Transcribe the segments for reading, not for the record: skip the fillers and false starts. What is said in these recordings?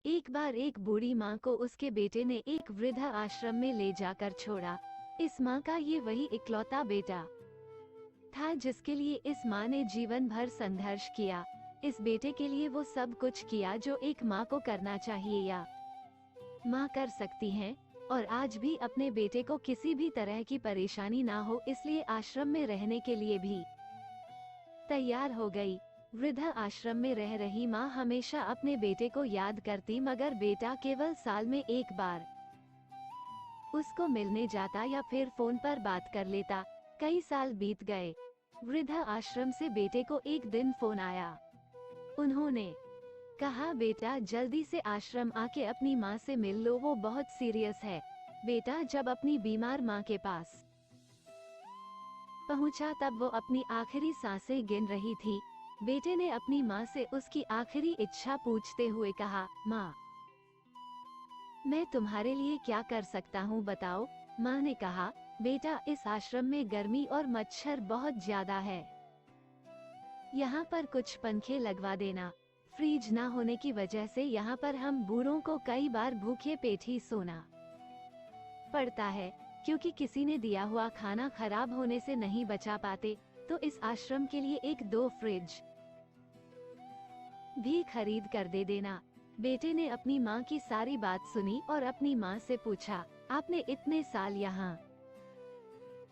एक बार एक बूढ़ी माँ को उसके बेटे ने एक वृद्ध आश्रम में ले जाकर छोड़ा। इस माँ का ये वही इकलौता बेटा था जिसके लिए इस माँ ने जीवन भर संघर्ष किया। इस बेटे के लिए वो सब कुछ किया जो एक माँ को करना चाहिए या माँ कर सकती है, और आज भी अपने बेटे को किसी भी तरह की परेशानी ना हो इसलिए आश्रम में रहने के लिए भी तैयार हो गई। वृद्ध आश्रम में रह रही माँ हमेशा अपने बेटे को याद करती, मगर बेटा केवल साल में एक बार उसको मिलने जाता या फिर फोन पर बात कर लेता। कई साल बीत गए। वृद्ध आश्रम से बेटे को एक दिन फोन आया। उन्होंने कहा, बेटा जल्दी से आश्रम आके अपनी माँ से मिल लो, वो बहुत सीरियस है। बेटा जब अपनी बीमार माँ के पास पहुंचा तब वो अपनी आखिरी सांसें गिन रही थी। बेटे ने अपनी माँ से उसकी आखिरी इच्छा पूछते हुए कहा, माँ मैं तुम्हारे लिए क्या कर सकता हूँ बताओ। माँ ने कहा, बेटा इस आश्रम में गर्मी और मच्छर बहुत ज्यादा है, यहाँ पर कुछ पंखे लगवा देना। फ्रिज ना होने की वजह से यहाँ पर हम बूढ़ों को कई बार भूखे पेट ही सोना पड़ता है, क्योंकि किसी ने दिया हुआ खाना खराब होने से नहीं बचा पाते। तो इस आश्रम के लिए एक दो फ्रिज भी खरीद कर दे देना। बेटे ने अपनी माँ की सारी बात सुनी और अपनी माँ से पूछा, आपने इतने साल यहाँ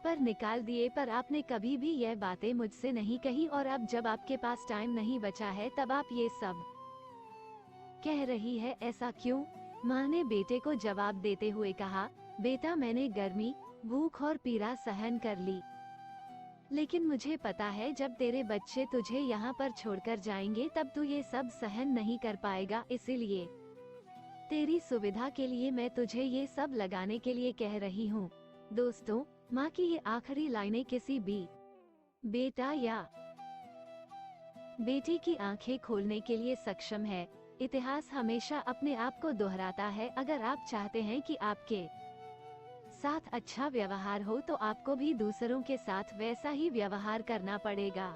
पर निकाल दिए पर आपने कभी भी यह बातें मुझसे नहीं कही, और अब जब आपके पास टाइम नहीं बचा है तब आप ये सब कह रही है, ऐसा क्यों? माँ ने बेटे को जवाब देते हुए कहा, बेटा मैंने गर्मी, भूख और पीड़ा सहन कर ली, लेकिन मुझे पता है जब तेरे बच्चे तुझे यहाँ पर छोड़कर जाएंगे तब तू ये सब सहन नहीं कर पाएगा। इसीलिए तेरी सुविधा के लिए मैं तुझे ये सब लगाने के लिए कह रही हूँ। दोस्तों, माँ की ये आखिरी लाइनें किसी भी बेटा या बेटी की आंखें खोलने के लिए सक्षम है। इतिहास हमेशा अपने आप को दोहराता है। अगर आप चाहते हैं कि आपके साथ अच्छा व्यवहार हो तो आपको भी दूसरों के साथ वैसा ही व्यवहार करना पड़ेगा।